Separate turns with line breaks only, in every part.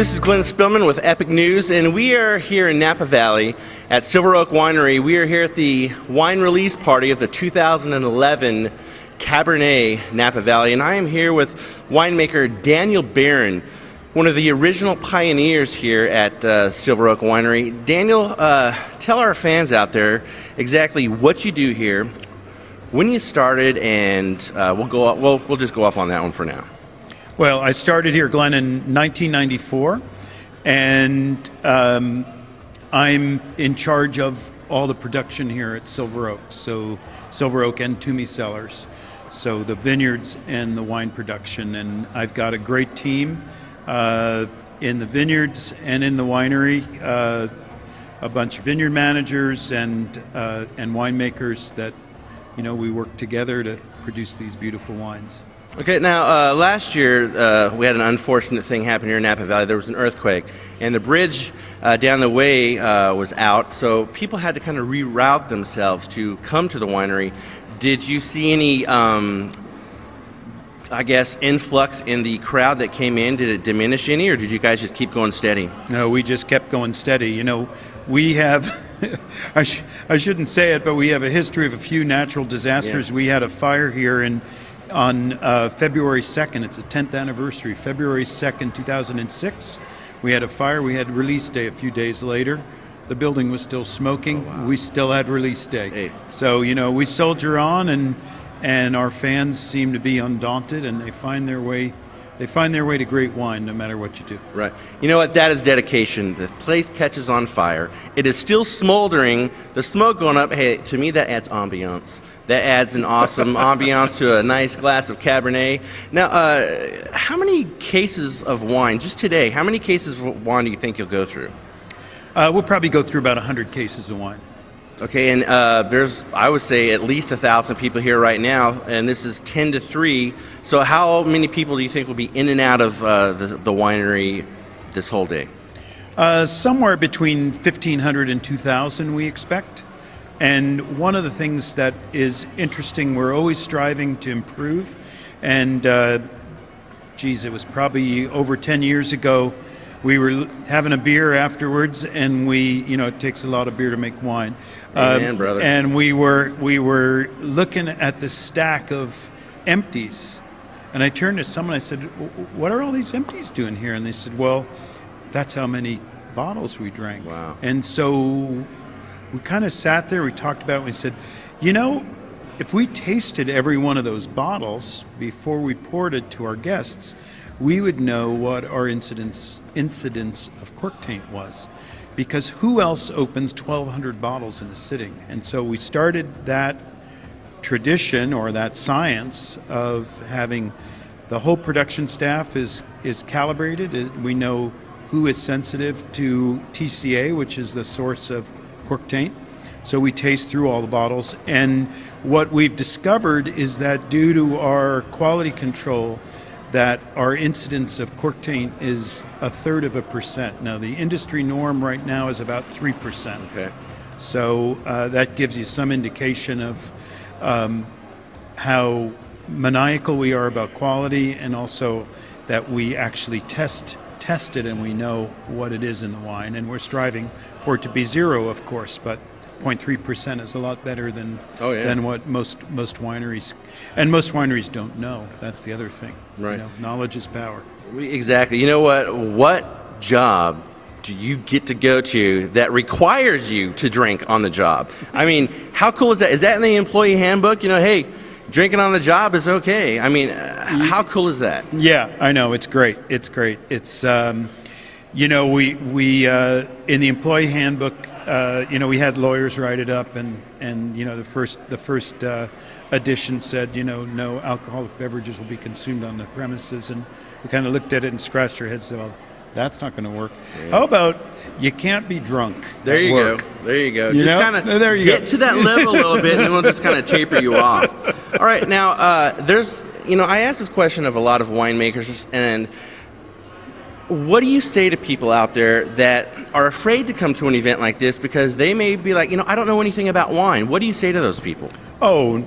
This is Glenn Spillman with Epic News, and we are here in Napa Valley at Silver Oak Winery. We are here at the wine release party of the 2011 Cabernet Napa Valley, and I am here with winemaker Daniel Barron, one of the original pioneers here at Silver Oak Winery. Daniel, tell our fans out there exactly what you do here, when you started, and we'll just go off on that one for now.
Well, I started here, Glenn, in 1994, and I'm in charge of all the production here at Silver Oak. So Silver Oak and Toomey Cellars, so the vineyards and the wine production. And I've got a great team in the vineyards and in the winery, a bunch of vineyard managers and winemakers that, we work together to produce these beautiful wines.
Okay, now last year we had an unfortunate thing happen here in Napa Valley. There was an earthquake, and the bridge down the way was out, so people had to kind of reroute themselves to come to the winery. Did you see any, influx in the crowd that came in? Did it diminish any, or did you guys just keep going steady?
No, we just kept going steady. We have, I shouldn't say it, but we have a history of a few natural disasters. Yeah. We had a fire here on February 2nd. It's the 10th anniversary. February 2nd, 2006. We had a fire. We had release day a few days later. The building was still smoking. Oh, wow. We still had release day. Hey. So, we soldier on, and our fans seem to be undaunted, and they find their way to great wine no matter what you do.
Right. You know what? That is dedication. The place catches on fire. It is still smoldering. The smoke going up. Hey, to me, that adds ambiance. That adds an awesome ambiance to a nice glass of Cabernet. Now, how many cases of wine, just today, how many cases of wine do you think you'll go through?
We'll probably go through about 100 cases of wine.
Okay, and there's, I would say, at least 1,000 people here right now, and this is 10 to 3. So how many people do you think will be in and out of the winery this whole day?
Somewhere between 1,500 and 2,000, we expect. And one of the things that is interesting, we're always striving to improve. And, it was probably over 10 years ago, we were having a beer afterwards, and it takes a lot of beer to make wine.
Amen, brother.
And we were looking at the stack of empties. And I turned to someone, I said, what are all these empties doing here? And they said, well, that's how many bottles we drank.
Wow.
And so we kind of sat there, we talked about it, and we said, if we tasted every one of those bottles before we poured it to our guests, we would know what our incidence of cork taint was. Because who else opens 1,200 bottles in a sitting? And so we started that tradition, or that science, of having the whole production staff is calibrated. We know who is sensitive to TCA, which is the source of cork taint. So we taste through all the bottles. And what we've discovered is that due to our quality control, that our incidence of cork taint is 1/3%. Now, the industry norm right now is about 3%.
Okay.
So that gives you some indication of how maniacal we are about quality, and also that we actually test it and we know what it is in the wine. And we're striving for it to be 0, of course, but 0.3% is a lot better than what most wineries don't know. That's the other thing.
Right.
Knowledge is power.
Exactly. You know what? What job do you get to go to that requires you to drink on the job? I mean, how cool is that? Is that in the employee handbook? Hey, drinking on the job is okay. I mean, how cool is that?
Yeah, I know. It's great. It's great. It's we in the employee handbook. We had lawyers write it up, and the first edition said, no alcoholic beverages will be consumed on the premises, and we kind of looked at it and scratched our heads and said, well, that's not going to work. Yeah. How about you can't be drunk?
There you go. There you go. Just kind of get to that level a little bit, and then we'll just kind of taper you off. All right, now I asked this question of a lot of winemakers, and what do you say to people out there that are afraid to come to an event like this because they may be like, I don't know anything about wine? What do you say to those people?
Oh,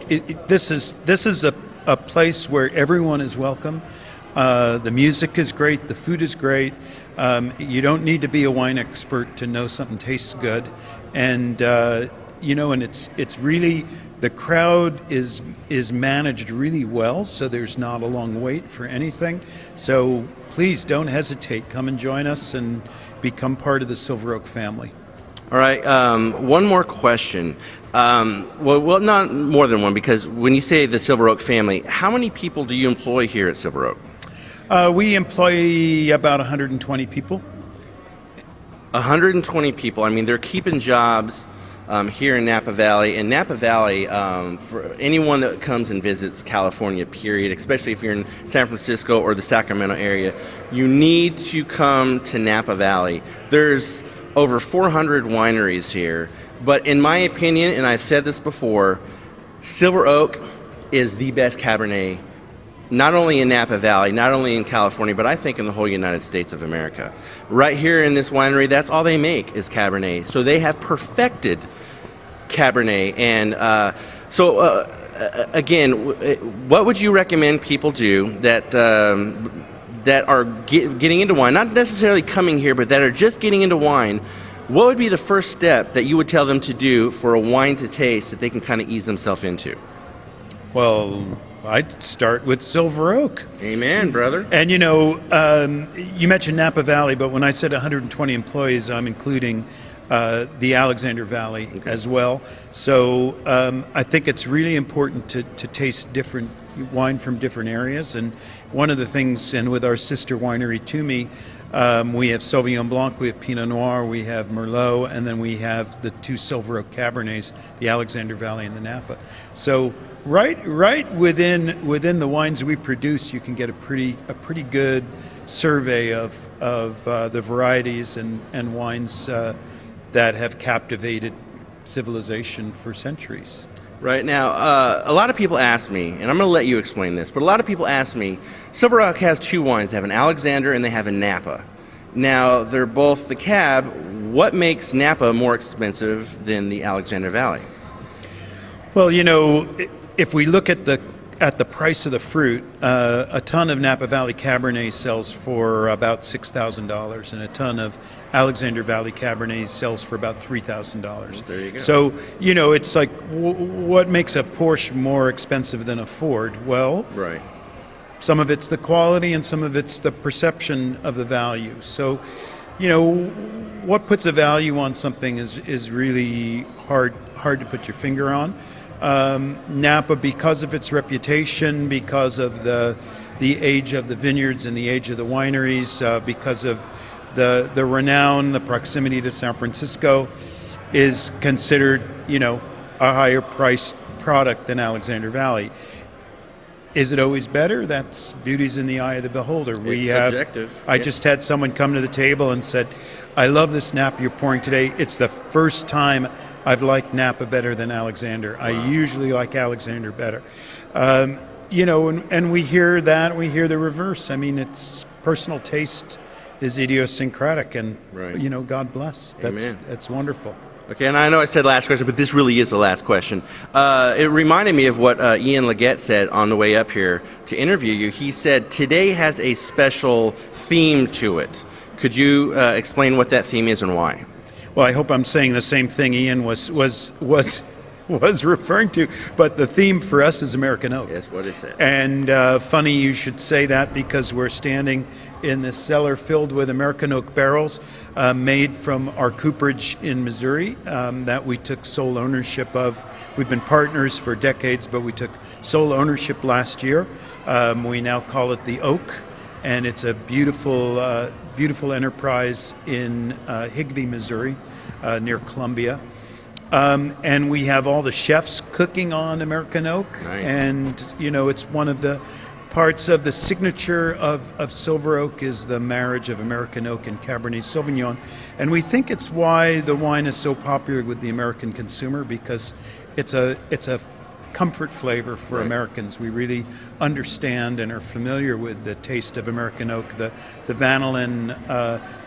this is a place where everyone is welcome. The music is great. The food is great. You don't need to be a wine expert to know something tastes good, and and it's really, the crowd is managed really well, so there's not a long wait for anything. So please don't hesitate. Come and join us and become part of the Silver Oak family.
All right, one more question. Well, not more than one, because when you say the Silver Oak family, how many people do you employ here at Silver Oak?
We employ about 120 people.
120 people. I mean, they're keeping jobs here in Napa Valley. And Napa Valley, for anyone that comes and visits California, period, especially if you're in San Francisco or the Sacramento area, you need to come to Napa Valley. There's over 400 wineries here. But in my opinion, and I've said this before, Silver Oak is the best Cabernet, not only in Napa Valley, not only in California, but I think in the whole United States of America. Right here in this winery, that's all they make is Cabernet. So they have perfected Cabernet. And again, what would you recommend people do that are getting into wine, not necessarily coming here, but that are just getting into wine? What would be the first step that you would tell them to do for a wine to taste that they can kind of ease themselves into?
Well, I'd start with Silver Oak.
Amen, brother.
And you mentioned Napa Valley, but when I said 120 employees, I'm including the Alexander Valley as well. So I think it's really important to taste different wine from different areas. And one of the things, and with our sister winery, Toomey, we have Sauvignon Blanc, we have Pinot Noir, we have Merlot, and then we have the two Silver Oak Cabernets, the Alexander Valley and the Napa. So right within the wines we produce, you can get a pretty good survey of the varieties and wines that have captivated civilization for centuries.
Right now, a lot of people ask me, and I'm going to let you explain this, but a lot of people ask me, Silver Oak has two wines. They have an Alexander and they have a Napa. Now, they're both the Cab. What makes Napa more expensive than the Alexander Valley?
Well, if we look at the price of the fruit, a ton of Napa Valley Cabernet sells for about $6,000, and a ton of Alexander Valley Cabernet sells for about $3,000.
There you go.
So, it's like, what makes a Porsche more expensive than a Ford? Well,
right.
Some of it's the quality, and some of it's the perception of the value. So, what puts a value on something is really hard to put your finger on. Napa, because of its reputation, because of the age of the vineyards and the age of the wineries, because of the renown, the proximity to San Francisco, is considered, a higher priced product than Alexander Valley. Is it always better? That's beauty's in the eye of the beholder.
It's subjective.
I just had someone come to the table and said, "I love this Napa you're pouring today. It's the first time I've liked Napa better than Alexander. Wow. I usually like Alexander better." And we hear that. We hear the reverse. I mean, it's personal taste is idiosyncratic, and
right.
God bless. That's wonderful.
Okay, and I know I said last question, but this really is the last question. It reminded me of what Ian Leggett said on the way up here to interview you. He said today has a special theme to it. Could you explain what that theme is and why?
Well, I hope I'm saying the same thing Ian was referring to, but the theme for us is American oak.
Yes, what is it?
And funny you should say that, because we're standing in this cellar filled with American oak barrels made from our cooperage in Missouri that we took sole ownership of. We've been partners for decades, but we took sole ownership last year. We now call it the Oak, and it's a beautiful enterprise in Higbee, Missouri, near Columbia. And we have all the chefs cooking on American oak.
Nice.
And, it's one of the parts of the signature of Silver Oak is the marriage of American oak and Cabernet Sauvignon. And we think it's why the wine is so popular with the American consumer, because it's a comfort flavor for right. Americans. We really understand and are familiar with the taste of American oak, the vanillin,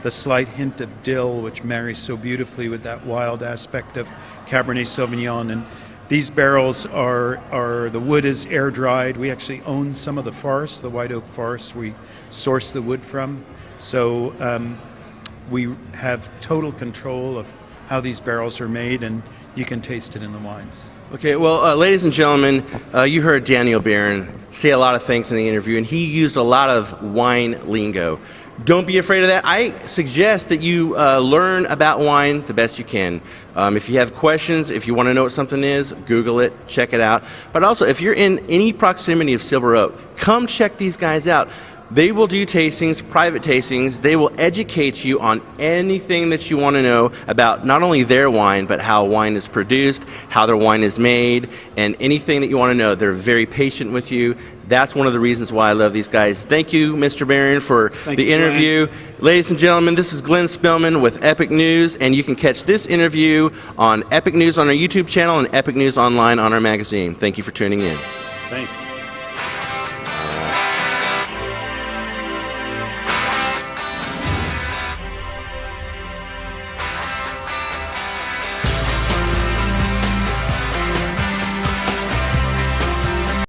the slight hint of dill, which marries so beautifully with that wild aspect of Cabernet Sauvignon. These barrels are the wood is air dried. We actually own some of the forest, the white oak forest we source the wood from. So we have total control of how these barrels are made, and you can taste it in the wines.
Okay, well, ladies and gentlemen, you heard Daniel Barron say a lot of things in the interview, and he used a lot of wine lingo. Don't be afraid of that. I suggest that you learn about wine the best you can. If you have questions, if you want to know what something is, Google it, check it out. But also, if you're in any proximity of Silver Oak, come check these guys out. They will do tastings, private tastings. They will educate you on anything that you want to know about not only their wine, but how wine is produced, how their wine is made, and anything that you want to know. They're very patient with you. That's one of the reasons why I love these guys. Thank you, Mr. Barron, for the interview. Ladies and gentlemen, this is Glenn Spillman with Epic News, and you can catch this interview on Epic News on our YouTube channel and Epic News online on our magazine. Thank you for tuning in.
Thanks.